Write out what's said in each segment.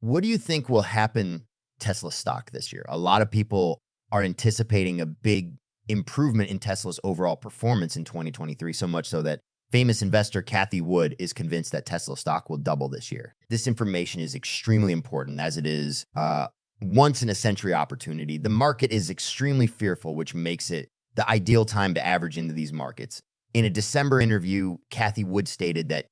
What do you think will happen Tesla stock this year? A lot of people are anticipating a big improvement in Tesla's overall performance in 2023, so much so that famous investor Cathie Wood is convinced that Tesla stock will double this year. This information is extremely important as it is once in a century opportunity. The market is extremely fearful, which makes it the ideal time to average into these markets. In a December interview, Cathie Wood stated that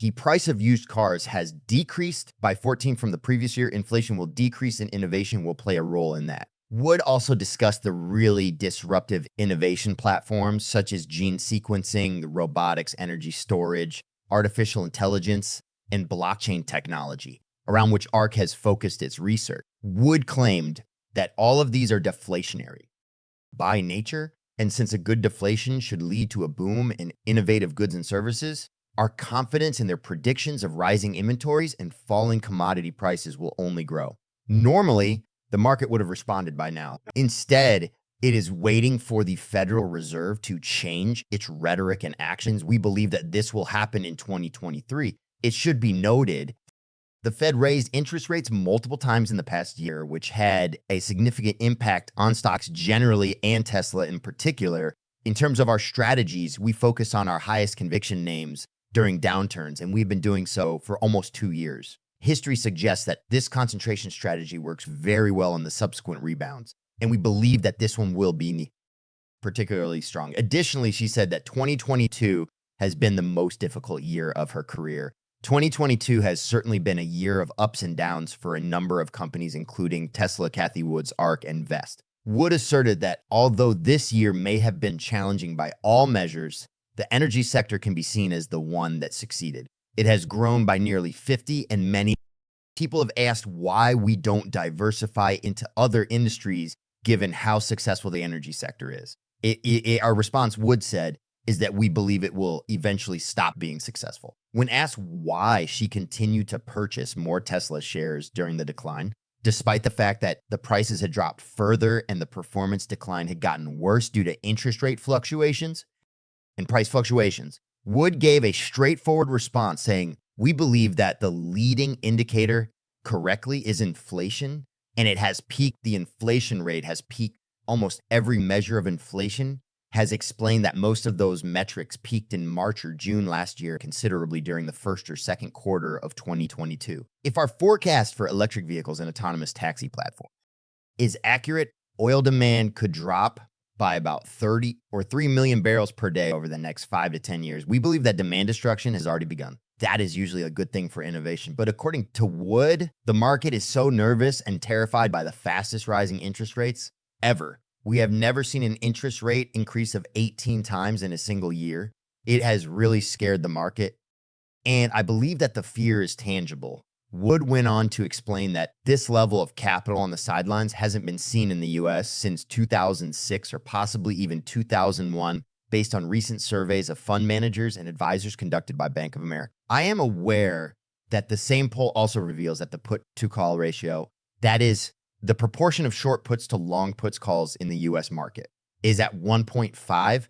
the price of used cars has decreased by 14 from the previous year. Inflation will decrease and innovation will play a role in that. Wood also discussed the really disruptive innovation platforms such as gene sequencing, robotics, energy storage, artificial intelligence, and blockchain technology, around which ARK has focused its research. Wood claimed that all of these are deflationary by nature, and since a good deflation should lead to a boom in innovative goods and services, our confidence in their predictions of rising inventories and falling commodity prices will only grow. Normally, the market would have responded by now. Instead, it is waiting for the Federal Reserve to change its rhetoric and actions. We believe that this will happen in 2023. It should be noted, the Fed raised interest rates multiple times in the past year, which had a significant impact on stocks generally and Tesla in particular. In terms of our strategies, we focus on our highest conviction names during downturns, and we've been doing so for almost 2 years. History suggests that this concentration strategy works very well in the subsequent rebounds, and we believe that this one will be particularly strong. Additionally, she said that 2022 has been the most difficult year of her career. 2022 has certainly been a year of ups and downs for a number of companies, including Tesla, Cathie Wood's ARK, and Vest. Wood asserted that although this year may have been challenging by all measures, the energy sector can be seen as the one that succeeded. It has grown by nearly 50, and many people have asked why we don't diversify into other industries given how successful the energy sector is. Our response, Wood said, is that we believe it will eventually stop being successful. When asked why she continued to purchase more Tesla shares during the decline, despite the fact that the prices had dropped further and the performance decline had gotten worse due to interest rate fluctuations and price fluctuations, Wood gave a straightforward response saying, "We believe that the leading indicator correctly is inflation, and it has peaked. The inflation rate has peaked. Almost every measure of inflation has explained that most of those metrics peaked in March or June last year considerably during the first or second quarter of 2022. If our forecast for electric vehicles and autonomous taxi platform is accurate, oil demand could drop by about 30 or 3 million barrels per day over the next 5 to 10 years. We believe that demand destruction has already begun. That is usually a good thing for innovation. But according to Wood, the market is so nervous and terrified by the fastest rising interest rates ever. We have never seen an interest rate increase of 18 times in a single year. It has really scared the market. And I believe that the fear is tangible. Wood went on to explain that this level of capital on the sidelines hasn't been seen in the US since 2006 or possibly even 2001, based on recent surveys of fund managers and advisors conducted by Bank of America. I am aware that the same poll also reveals that the put-to-call ratio, that is, the proportion of short puts to long puts calls in the US market, is at 1.5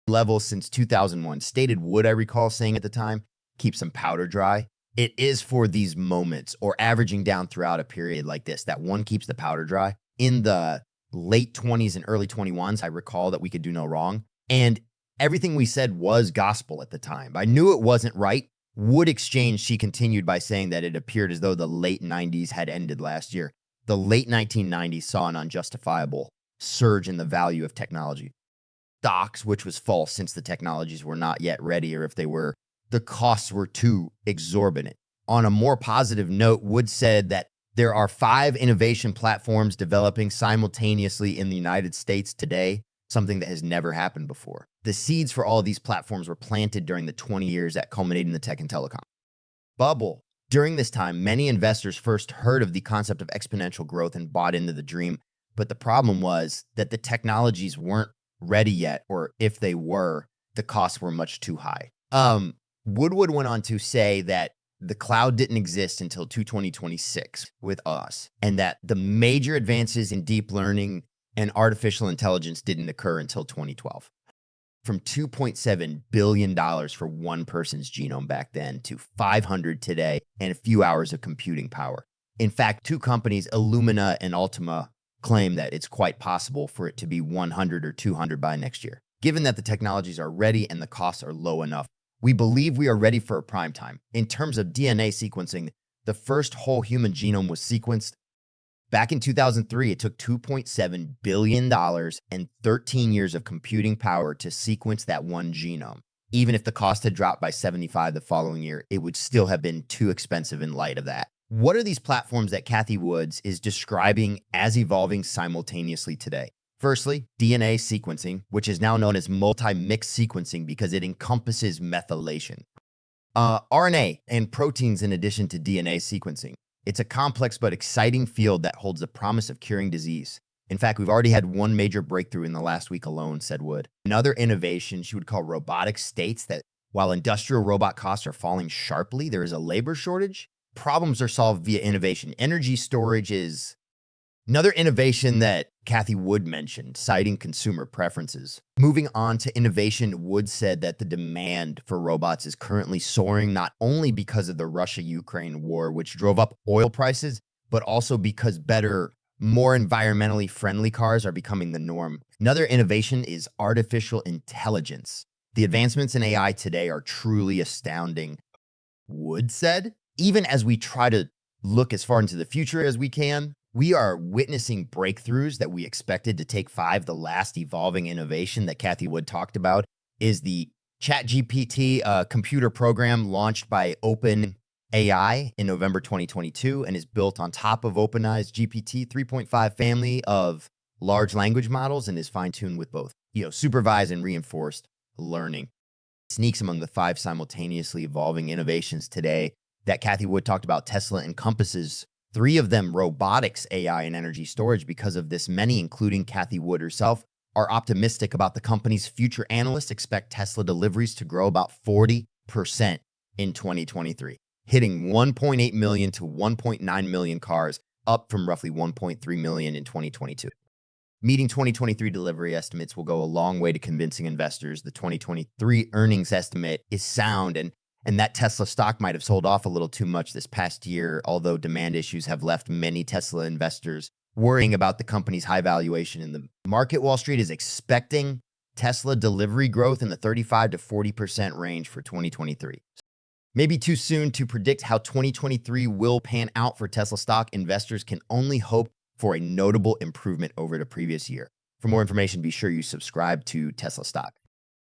levels since 2001. Stated Wood, I recall saying at the time, keep some powder dry. It is for these moments or averaging down throughout a period like this that one keeps the powder dry. In the late 20s and early 21s, I recall that we could do no wrong. And everything we said was gospel at the time. I knew it wasn't right. Wood Exchange, she continued by saying that it appeared as though the late 90s had ended last year. The late 1990s saw an unjustifiable surge in the value of technology stocks, which was false since the technologies were not yet ready, or if they were, the costs were too exorbitant. On a more positive note, Wood said that there are 5 innovation platforms developing simultaneously in the United States today, something that has never happened before. The seeds for all of these platforms were planted during the 20 years that culminated in the tech and telecom bubble. During this time, many investors first heard of the concept of exponential growth and bought into the dream. But the problem was that the technologies weren't ready yet, or if they were, the costs were much too high. Woodward went on to say that the cloud didn't exist until 2026 with us, and that the major advances in deep learning and artificial intelligence didn't occur until 2012. From $2.7 billion for one person's genome back then to 500 today and a few hours of computing power. In fact, two companies, Illumina and Ultima, claim that it's quite possible for it to be 100 or 200 by next year. Given that the technologies are ready and the costs are low enough, we believe we are ready for a prime time. In terms of DNA sequencing, the first whole human genome was sequenced back in 2003. It took $2.7 billion and 13 years of computing power to sequence that one genome. Even if the cost had dropped by 75 the following year, it would still have been too expensive in light of that. What are these platforms that Cathie Wood is describing as evolving simultaneously today? Firstly, DNA sequencing, which is now known as multi-mix sequencing because it encompasses methylation. RNA and proteins in addition to DNA sequencing. It's a complex but exciting field that holds the promise of curing disease. In fact, we've already had one major breakthrough in the last week alone, said Wood. Another innovation she would call robotics states that while industrial robot costs are falling sharply, there is a labor shortage. Problems are solved via innovation. Energy storage is another innovation that Cathie Wood mentioned, citing consumer preferences. Moving on to innovation, Wood said that the demand for robots is currently soaring, not only because of the Russia-Ukraine war, which drove up oil prices, but also because better, more environmentally friendly cars are becoming the norm. Another innovation is artificial intelligence. The advancements in AI today are truly astounding, Wood said. Even as we try to look as far into the future as we can, we are witnessing breakthroughs that we expected to take 5. The last evolving innovation that Cathie Wood talked about is the ChatGPT computer program launched by OpenAI in November 2022 and is built on top of OpenAI's GPT 3.5 family of large language models and is fine-tuned with both, supervised and reinforced learning. Sneaks among the 5 simultaneously evolving innovations today that Cathie Wood talked about. Tesla encompasses 3 of them: robotics, AI, and energy storage. Because of this, many, including Cathie Wood herself, are optimistic about the company's future. Analysts expect Tesla deliveries to grow about 40% in 2023, hitting 1.8 million to 1.9 million cars, up from roughly 1.3 million in 2022. Meeting 2023 delivery estimates will go a long way to convincing investors the 2023 earnings estimate is sound, and that Tesla stock might have sold off a little too much this past year, although demand issues have left many Tesla investors worrying about the company's high valuation in the market. Wall Street is expecting Tesla delivery growth in the 35 to 40% range for 2023. Maybe too soon to predict how 2023 will pan out for Tesla stock. Investors can only hope for a notable improvement over the previous year. For more information, be sure you subscribe to Tesla stock.